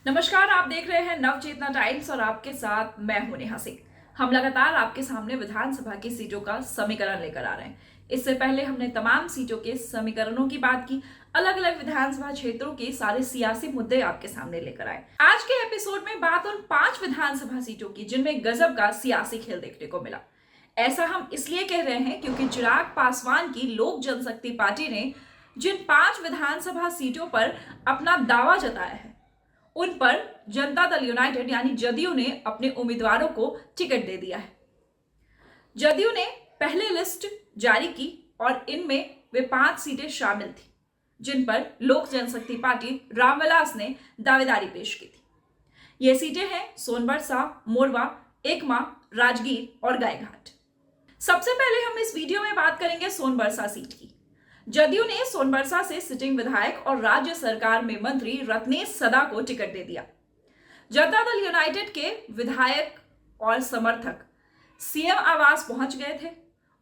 नमस्कार, आप देख रहे हैं नवचेतना टाइम्स और आपके साथ मैं हूं नेहा सिंह। हम लगातार आपके सामने विधानसभा की सीटों का समीकरण लेकर आ रहे हैं। इससे पहले हमने तमाम सीटों के समीकरणों की बात की, अलग अलग विधानसभा क्षेत्रों के सारे सियासी मुद्दे आपके सामने लेकर आए। आज के एपिसोड में बात उन 5 विधानसभा सीटों की जिनमें गजब का सियासी खेल देखने को मिला। ऐसा हम इसलिए कह रहे हैं क्योंकि चिराग पासवान की लोक जनशक्ति पार्टी ने जिन 5 विधानसभा सीटों पर अपना दावा जताया है, उन पर जनता दल यूनाइटेड यानी जदयू ने अपने उम्मीदवारों को टिकट दे दिया है। जदयू ने पहले लिस्ट जारी की और इनमें वे 5 सीटें शामिल थी जिन पर लोक जनशक्ति पार्टी रामविलास ने दावेदारी पेश की थी। ये सीटें हैं सोनबरसा, मोरवा, एकमा, राजगीर और गायघाट। सबसे पहले हम इस वीडियो में बात करेंगे सोनबरसा सीट की। जदयू ने सोनबरसा से सिटिंग विधायक और राज्य सरकार में मंत्री रत्नेश सदा को टिकट दे दिया। जनता दल यूनाइटेड के विधायक और समर्थक सीएम आवास पहुंच गए थे।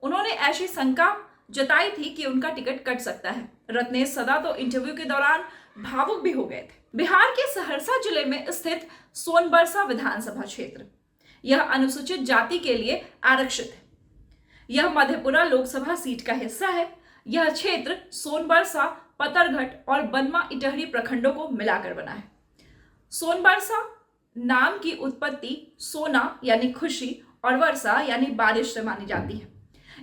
उन्होंने ऐसी शंका जताई थी कि उनका टिकट कट सकता है। रत्नेश सदा तो इंटरव्यू के दौरान भावुक भी हो गए थे। बिहार के सहरसा जिले में स्थित सोनबरसा विधानसभा क्षेत्र, यह अनुसूचित जाति के लिए आरक्षित है। यह मधेपुरा लोकसभा सीट का हिस्सा है। यह क्षेत्र सोनबरसा, पतरघट और बनमा इटहरी प्रखंडों को मिलाकर बना है। सोनबरसा नाम की उत्पत्ति सोना यानी खुशी और वर्षा यानी बारिश से मानी जाती है,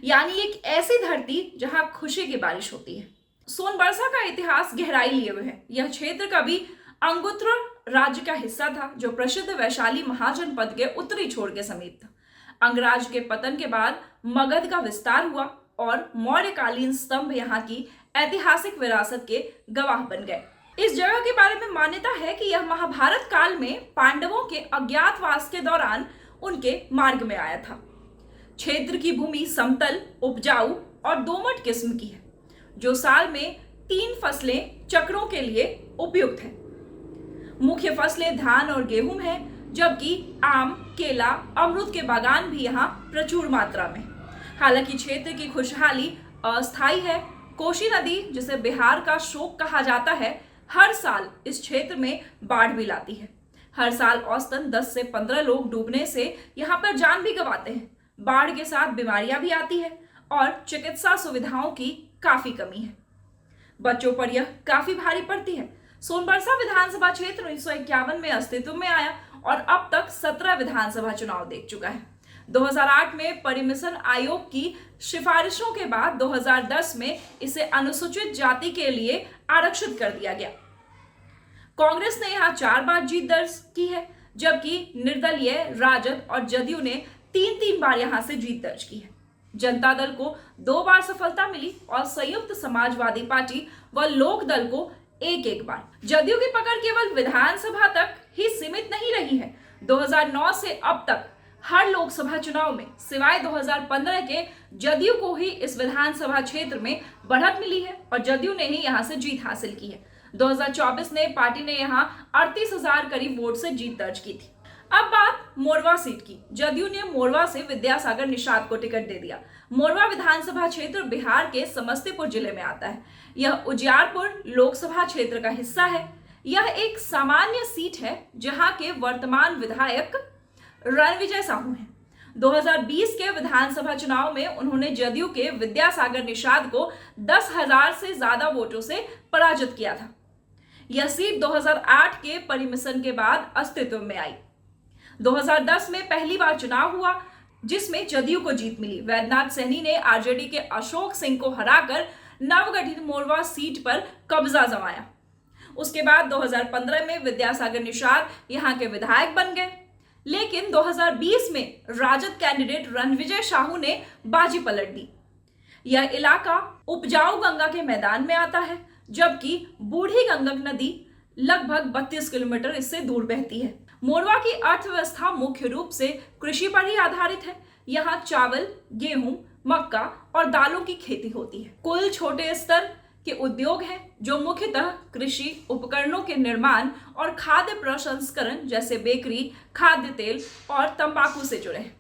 यानी एक ऐसी धरती जहां खुशी की बारिश होती है। सोनबरसा का इतिहास गहराई लिए हुए है। यह क्षेत्र कभी अंगुत्र राज्य का हिस्सा था जो प्रसिद्ध वैशाली महाजनपद के उत्तरी छोर के समीप था। अंगराज के पतन के बाद मगध का विस्तार हुआ और मौर्यकालीन स्तंभ यहाँ की ऐतिहासिक विरासत के गवाह बन गए। इस जगह के बारे में मान्यता है कि यह महाभारत काल में पांडवों के अज्ञातवास के दौरान उनके मार्ग में आया था। क्षेत्र की भूमि समतल, उपजाऊ और दोमट किस्म की है, जो साल में 3 फसलें चक्रों के लिए उपयुक्त है। मुख्य फसलें धान और गेहूं हैं, जबकि आम, केला, अमरूद के बागान भी यहाँ प्रचुर मात्रा में। हालांकि क्षेत्र की खुशहाली अस्थायी है। कोसी नदी, जिसे बिहार का शोक कहा जाता है, हर साल इस क्षेत्र में बाढ़ भी लाती है। हर साल औसतन 10 से 15 लोग डूबने से यहाँ पर जान भी गंवाते हैं। बाढ़ के साथ बीमारियां भी आती है और चिकित्सा सुविधाओं की काफी कमी है। बच्चों पर यह काफी भारी पड़ती है। सोनबरसा विधानसभा क्षेत्र 1951 में अस्तित्व में आया और अब तक 17 विधानसभा चुनाव देख चुका है। 2008 में परिमिशन आयोग की सिफारिशों के बाद 2010 में इसे अनुसूचित जाति के लिए आरक्षित कर दिया गया। कांग्रेस ने यहां 4 बार जीत दर्ज की है, जबकि निर्दलीय, राजद और जदयू ने 3 बार यहां से जीत दर्ज की है। जनता दल को 2 बार सफलता मिली और संयुक्त समाजवादी पार्टी व लोक दल को एक बार। जदयू की पकड़ केवल विधानसभा तक ही सीमित नहीं रही है। 2009 से अब तक हर लोकसभा चुनाव में सिवाय 2015 के जदयू को ही इस विधानसभा क्षेत्र में बढ़त मिली है और जदयू ने ही यहां से जीत हासिल की है। 2024 में पार्टी ने यहां 38,000 करीब वोट से जीत दर्ज की थी। अब बात मोरवा सीट की। जदयू ने मोरवा से विद्यासागर निषाद को टिकट दे दिया। मोरवा विधानसभा क्षेत्र बिहार के समस्तीपुर जिले में आता है। यह उजियारपुर लोकसभा क्षेत्र का हिस्सा है। यह एक सामान्य सीट है जहां के वर्तमान विधायक रणविजय साहू हैं। 2020 के विधानसभा चुनाव में उन्होंने जदयू के विद्यासागर निषाद को 10,000 से ज्यादा वोटों से पराजित किया था। यह सीट 2008 के परिमिशन के बाद अस्तित्व में आई। 2010 में पहली बार चुनाव हुआ जिसमें जदयू को जीत मिली। वैद्यनाथ सैनी ने आरजेडी के अशोक सिंह को हराकर नवगठित मोरवा सीट पर कब्जा जमाया। उसके बाद 2015 में विद्यासागर निषाद यहां के विधायक बन गए, लेकिन 2020 में राजद कैंडिडेट रणविजय साहू ने बाजी पलट दी। यह इलाका उपजाऊ गंगा के मैदान में आता है, जबकि बूढ़ी गंगक नदी लगभग 32 किलोमीटर इससे दूर बहती है। मोरवा की अर्थव्यवस्था मुख्य रूप से कृषि पर ही आधारित है। यहाँ चावल, गेहूं, मक्का और दालों की खेती होती है। कुल छोटे स्तर के उद्योग हैं जो मुख्यतः कृषि उपकरणों के निर्माण और खाद्य प्रसंस्करण जैसे बेकरी, खाद्य तेल और तंबाकू से जुड़े हैं।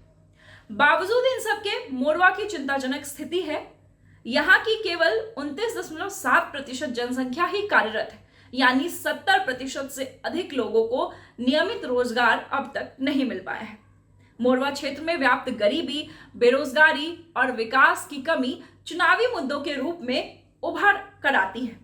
बावजूद इन सब के मोरवा की चिंताजनक स्थिति है। यहाँ की केवल 29.7% जनसंख्या ही कार्यरत है, यानी 70% से अधिक लोगों को नियमित रोजगार अब तक नहीं मिल पाया है। मोरवा क्षेत्र में व्याप्त गरीबी, बेरोजगारी और विकास की कमी चुनावी मुद्दों के रूप में उभर कर आती है,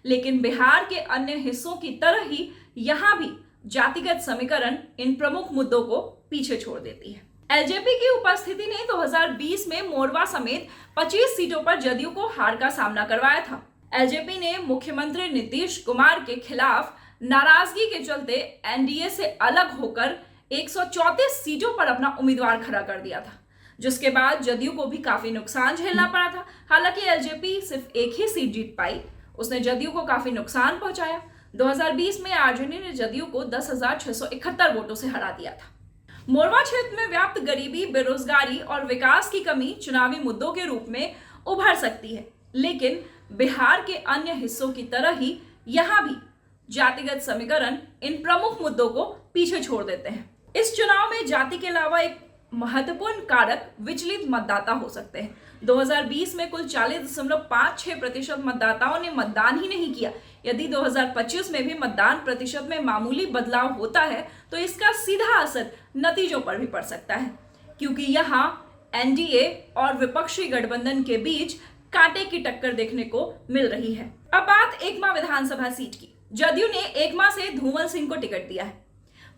लेकिन बिहार के अन्य हिस्सों की तरह ही यहां भी जातिगत समीकरण इन प्रमुख मुद्दों को पीछे छोड़ देती है। एलजेपी की उपस्थिति ने 2020 में मोरवा समेत 25 सीटों पर जदयू को हार का सामना करवाया था। एलजेपी ने मुख्यमंत्री नीतीश कुमार के खिलाफ नाराजगी के चलते एनडीए से अलग होकर 134 सीटों पर अपना उम्मीदवार खड़ा कर दिया था, जिसके बाद जदयू को भी काफी नुकसान झेलना पड़ा था। हालांकि एलजेपी सिर्फ एक ही सीट जीत पाई, उसने जदयू को काफी नुकसान पहुंचाया। 2020 में आरजेडी ने जदयू को 10,671 वोटों से हरा दिया था। मोरवा क्षेत्र में व्याप्त गरीबी, बेरोजगारी और विकास की कमी चुनावी मुद्दों के रूप में उभर सकती है, लेकिन बिहार के अन्य हिस्सों की तरह ही यहां भी जातिगत समीकरण इन प्रमुख मुद्दों को पीछे छोड़ देते हैं। इस चुनाव में जाति के अलावा एक महत्वपूर्ण कारक विचलित मतदाता हो सकते हैं। 2020 में कुल 40.56% मतदाताओं ने मतदान ही नहीं किया। यदि 2025 में भी मतदान प्रतिशत में मामूली बदलाव होता है तो इसका सीधा असर नतीजों पर भी पड़ सकता है, क्योंकि यहाँ एनडीए और विपक्षी गठबंधन के बीच कांटे की टक्कर देखने को मिल रही है। अब बात एकमा विधानसभा सीट की। जदयू ने एकमा से धूमल सिंह को टिकट दिया है।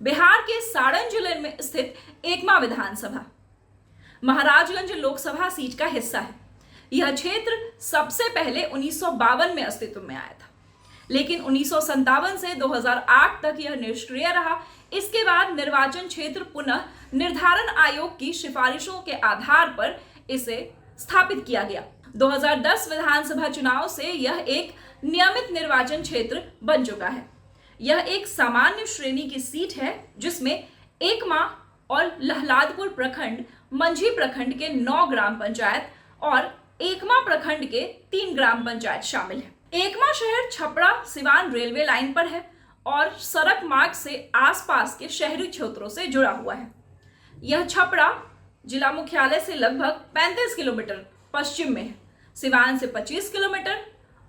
बिहार के सारण जिले में स्थित एकमा विधानसभा महाराजगंज लोकसभा सीट का हिस्सा है। यह क्षेत्र सबसे पहले 1952 में अस्तित्व में आया था, लेकिन 1957 से 2008 तक यह निष्क्रिय रहा। इसके बाद निर्वाचन क्षेत्र पुनः निर्धारण आयोग की सिफारिशों के आधार पर इसे स्थापित किया गया। 2010 विधानसभा चुनाव से यह एक नियमित निर्वाचन क्षेत्र बन चुका है। यह एक सामान्य श्रेणी की सीट है, जिसमें एकमा और लहलादपुर प्रखंड, मंझी प्रखंड के 9 ग्राम पंचायत और एकमा प्रखंड के 3 ग्राम पंचायत शामिल है। एकमा शहर छपरा सिवान रेलवे लाइन पर है और सड़क मार्ग से आसपास के शहरी क्षेत्रों से जुड़ा हुआ है। यह छपरा जिला मुख्यालय से लगभग 35 किलोमीटर पश्चिम में है, सिवान से 25 किलोमीटर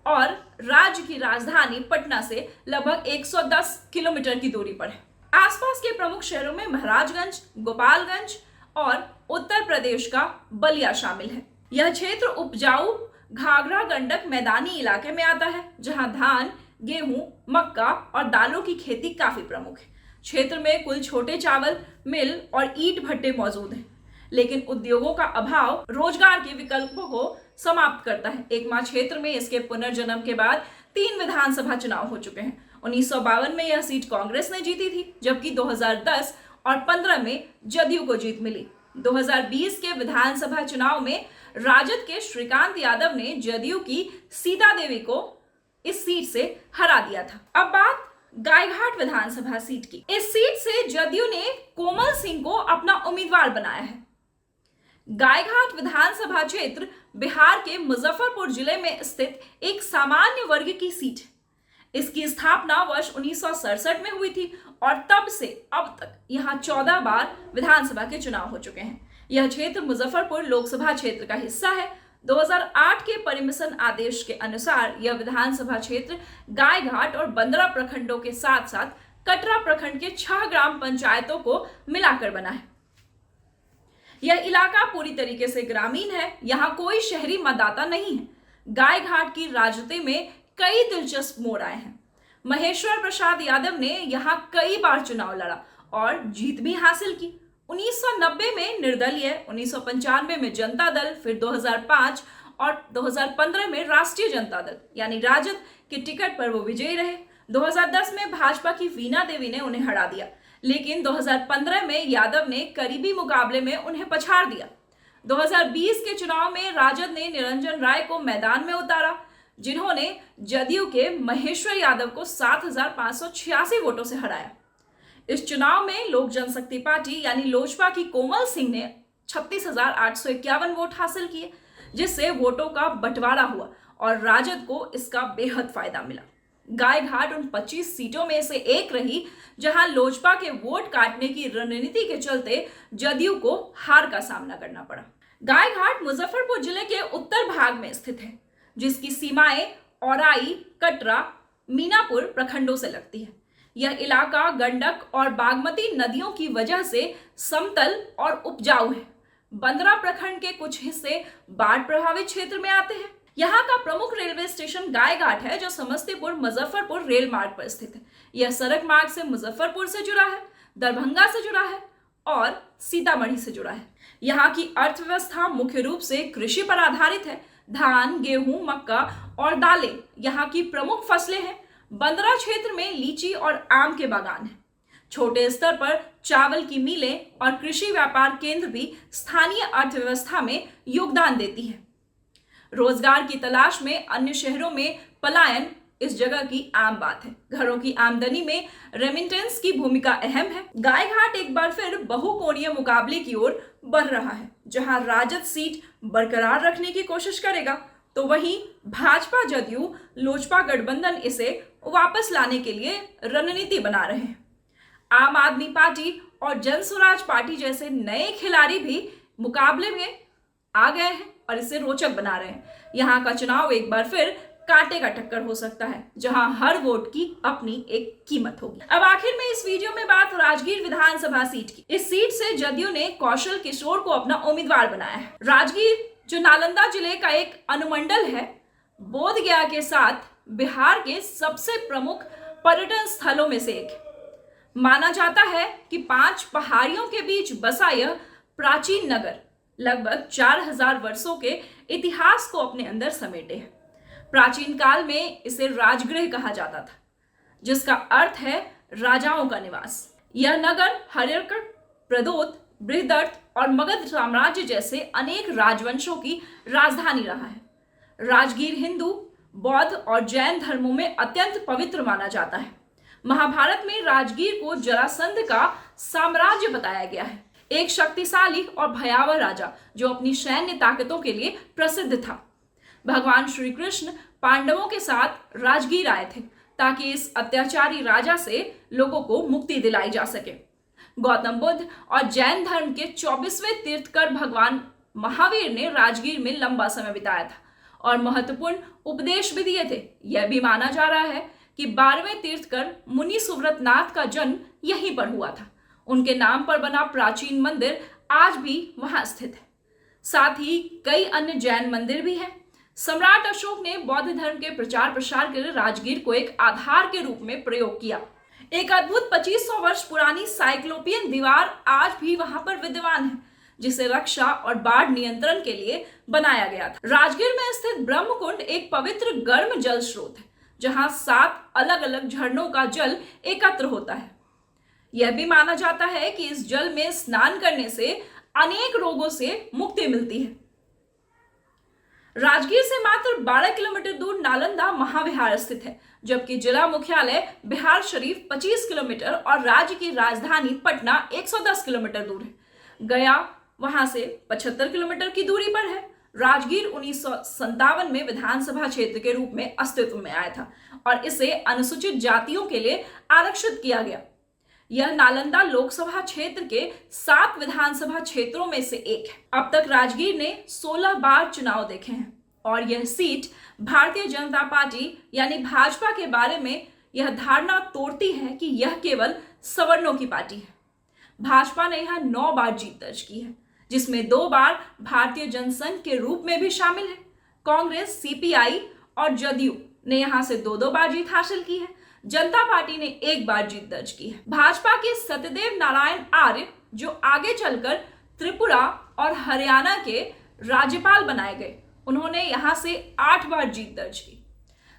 और राज्य की राजधानी पटना से लगभग 110 किलोमीटर की दूरी पर है। आसपास के प्रमुख शहरों में महाराजगंज, गोपालगंज और उत्तर प्रदेश का बलिया शामिल है। यह क्षेत्र उपजाऊ घाघरा गंडक मैदानी इलाके में आता है, जहां धान, गेहूं, मक्का और दालों की खेती काफी प्रमुख है। क्षेत्र में कुल छोटे चावल मिल और ईंट भट्टे मौजूद हैं, लेकिन उद्योगों का अभाव रोजगार के विकल्पों को समाप्त करता है। एकमा क्षेत्र में इसके पुनर्जन्म के बाद 3 विधानसभा चुनाव हो चुके हैं। 1952 में यह सीट कांग्रेस ने जीती थी, जबकि 2010 और 15 में जदयू को जीत मिली। 2020 के विधानसभा चुनाव में राजद के श्रीकांत यादव ने जदयू की सीता देवी को इस सीट से हरा दिया था। अब बात गायघाट विधानसभा सीट की। इस सीट से जदयू ने कोमल सिंह को अपना उम्मीदवार बनाया है। गायघाट विधानसभा क्षेत्र बिहार के मुजफ्फरपुर जिले में स्थित एक सामान्य वर्ग की सीट है। इसकी स्थापना वर्ष 1967 में हुई थी और तब से अब तक यहां 14 बार विधानसभा के चुनाव हो चुके हैं। यह क्षेत्र मुजफ्फरपुर लोकसभा क्षेत्र का हिस्सा है। 2008 के परिमिशन आदेश के अनुसार यह विधानसभा क्षेत्र गायघाट और बंदरा प्रखंडों के साथ साथ कटरा प्रखंड के 6 ग्राम पंचायतों को मिलाकर बना है। यह इलाका पूरी तरीके से ग्रामीण है। यहाँ कोई शहरी मतदाता नहीं है। गायघाट की राजनीति में कई दिलचस्प मोड़ आए हैं। महेश्वर प्रसाद यादव ने यहाँ कई बार चुनाव लड़ा और जीत भी हासिल की। 1990 में निर्दलीय, 1995 में जनता दल, फिर 2005 और 2015 में राष्ट्रीय जनता दल यानी राजद के टिकट पर वो विजयी रहे। 2010 में भाजपा की वीणा देवी ने उन्हें हरा दिया, लेकिन 2015 में यादव ने करीबी मुकाबले में उन्हें पछाड़ दिया। 2020 के चुनाव में राजद ने निरंजन राय को मैदान में उतारा, जिन्होंने जदयू के महेश्वर यादव को 7,586 वोटों से हराया। इस चुनाव में लोक जनशक्ति पार्टी यानी लोजपा की कोमल सिंह ने 36,851 वोट हासिल किए, जिससे वोटों का बंटवारा हुआ और राजद को इसका बेहद फायदा मिला। गायघाट उन 25 सीटों में से एक रही जहां लोजपा के वोट काटने की रणनीति के चलते जदयू को हार का सामना करना पड़ा। गायघाट मुजफ्फरपुर जिले के उत्तर भाग में स्थित है, जिसकी सीमाएं औराई, कटरा, मीनापुर प्रखंडों से लगती है। यह इलाका गंडक और बागमती नदियों की वजह से समतल और उपजाऊ है। बंदरा प्रखंड के कुछ हिस्से बाढ़ प्रभावित क्षेत्र में आते हैं। यहाँ का प्रमुख रेलवे स्टेशन गायघाट है, जो समस्तीपुर मुजफ्फरपुर रेल मार्ग पर स्थित है। यह सड़क मार्ग से मुजफ्फरपुर से जुड़ा है, दरभंगा से जुड़ा है और सीतामढ़ी से जुड़ा है। यहाँ की अर्थव्यवस्था मुख्य रूप से कृषि पर आधारित है। धान, गेहूं, मक्का और दालें यहाँ की प्रमुख फसलें हैं। बंदरा क्षेत्र में लीची और आम के बागान हैं। छोटे स्तर पर चावल की मिलें और कृषि व्यापार केंद्र भी स्थानीय अर्थव्यवस्था में योगदान देती है। रोजगार की तलाश में अन्य शहरों में पलायन इस जगह की आम बात है। घरों की आमदनी में रेमिटेंस की भूमिका अहम है। गायघाट एक बार फिर बहुकोणीय मुकाबले की ओर बढ़ रहा है। जहां राजद सीट बरकरार रखने की कोशिश करेगा, तो वहीं भाजपा जदयू लोजपा गठबंधन इसे वापस लाने के लिए रणनीति बना रहे हैं। आम आदमी पार्टी और जन स्वराज पार्टी जैसे नए खिलाड़ी भी मुकाबले में आ गए हैं और इसे रोचक बना रहे हैं। यहाँ का चुनाव एक बार फिर कांटे का टक्कर हो सकता है, जहां हर वोट की अपनी एक कीमत होगी। अब आखिर में इस वीडियो में बात राजगीर विधानसभा सीट की। इस सीट से जदयू ने कौशल किशोर को अपना उम्मीदवार बनाया है। राजगीर जो नालंदा जिले का एक अनुमंडल है, बोधगया के साथ बिहार के सबसे प्रमुख पर्यटन स्थलों में से एक है। माना जाता है कि 5 पहाड़ियों के बीच बसा यह प्राचीन नगर लगभग 4000 वर्षों के इतिहास को अपने अंदर समेटे है। प्राचीन काल में इसे राजगृह कहा जाता था, जिसका अर्थ है राजाओं का निवास। यह नगर हर्यकर, प्रदोत, बृहदर्थ और मगध साम्राज्य जैसे अनेक राजवंशों की राजधानी रहा है। राजगीर हिंदू, बौद्ध और जैन धर्मों में अत्यंत पवित्र माना जाता है। महाभारत में राजगीर को जरासंध का साम्राज्य बताया गया है, एक शक्तिशाली और भयावह राजा जो अपनी सैन्य ताकतों के लिए प्रसिद्ध था। भगवान श्री कृष्ण पांडवों के साथ राजगीर आए थे ताकि इस अत्याचारी राजा से लोगों को मुक्ति दिलाई जा सके। गौतम बुद्ध और जैन धर्म के 24वें तीर्थकर भगवान महावीर ने राजगीर में लंबा समय बिताया था और महत्वपूर्ण उपदेश भी दिए थे। यह भी माना जा रहा है कि 12वें तीर्थकर मुनि सुव्रतनाथ का जन्म यहीं पर हुआ था। उनके नाम पर बना प्राचीन मंदिर आज भी वहां स्थित है। साथ ही कई अन्य जैन मंदिर भी हैं। सम्राट अशोक ने बौद्ध धर्म के प्रचार प्रसार के लिए राजगीर को एक आधार के रूप में प्रयोग किया। एक अद्भुत 2500 वर्ष पुरानी साइक्लोपियन दीवार आज भी वहां पर विद्यमान है, जिसे रक्षा और बाढ़ नियंत्रण के लिए बनाया गया था। राजगीर में स्थित ब्रह्मकुंड एक पवित्र गर्म जल स्रोत है, जहां 7 अलग अलग झरनों का जल एकत्र होता है। यह भी माना जाता है कि इस जल में स्नान करने से अनेक रोगों से मुक्ति मिलती है। राजगीर से मात्र 12 किलोमीटर दूर नालंदा महाविहार स्थित है, जबकि जिला मुख्यालय बिहार शरीफ 25 किलोमीटर और राज्य की राजधानी पटना 110 किलोमीटर दूर है। गया वहां से 75 किलोमीटर की दूरी पर है। राजगीर 1957 में विधानसभा क्षेत्र के रूप में अस्तित्व में आया था और इसे अनुसूचित जातियों के लिए आरक्षित किया गया। यह नालंदा लोकसभा क्षेत्र के 7 विधानसभा क्षेत्रों में से एक है। अब तक राजगीर ने 16 बार चुनाव देखे हैं और यह सीट भारतीय जनता पार्टी यानी भाजपा के बारे में यह धारणा तोड़ती है कि यह केवल सवर्णों की पार्टी है। भाजपा ने यहां 9 बार जीत दर्ज की है, जिसमें 2 बार भारतीय जनसंघ के रूप में भी शामिल है। कांग्रेस, सीपीआई और जदयू ने यहां से 2-2 बार जीत हासिल की है। जनता पार्टी ने 1 बार जीत दर्ज की है। भाजपा के सत्यदेव नारायण आर्य, जो आगे चलकर त्रिपुरा और हरियाणा के राज्यपाल बनाए गए, उन्होंने यहां से 8 बार जीत दर्ज की,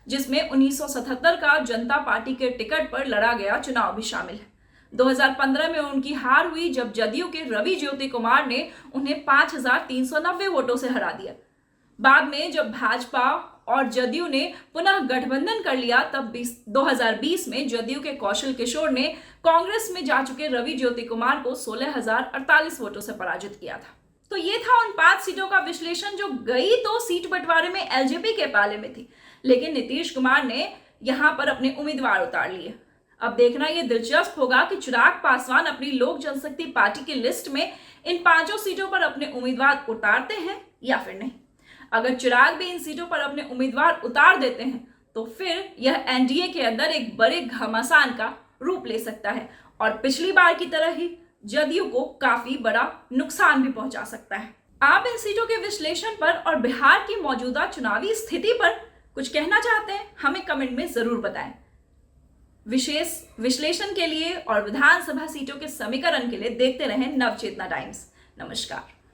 जिसमें 1977 का जनता पार्टी के टिकट पर लड़ा गया चुनाव भी शामिल है। 2015 में उनकी हार हुई, जब जदयू के रवि ज्योति कुमार ने उन्हें 5390 वोटों से हरा दिया। बाद में जब भाजपा और जदयू ने पुनः गठबंधन कर लिया, तब 2020 में जदयू के कौशल किशोर ने कांग्रेस में जा चुके रवि ज्योति कुमार को 16,048 वोटों से पराजित किया था। तो ये था उन 5 सीटों का विश्लेषण जो गई तो सीट बंटवारे में एलजेपी के पाले में थी, लेकिन नीतीश कुमार ने यहां पर अपने उम्मीदवार उतार लिए। अब देखना यह दिलचस्प होगा कि चिराग पासवान अपनी लोक जनशक्ति पार्टी की लिस्ट में इन 5 सीटों पर अपने उम्मीदवार उतारते हैं या फिर नहीं। अगर चिराग भी इन सीटों पर अपने उम्मीदवार उतार देते हैं तो फिर यह एनडीए के अंदर एक बड़े घमासान का रूप ले सकता है और पिछली बार की तरह ही जदयू को काफी बड़ा नुकसान भी पहुंचा सकता है। आप इन सीटों के विश्लेषण पर और बिहार की मौजूदा चुनावी स्थिति पर कुछ कहना चाहते हैं, हमें कमेंट में जरूर बताएं। विशेष विश्लेषण के लिए और विधानसभा सीटों के समीकरण के लिए देखते रहें नवचेतना टाइम्स। नमस्कार।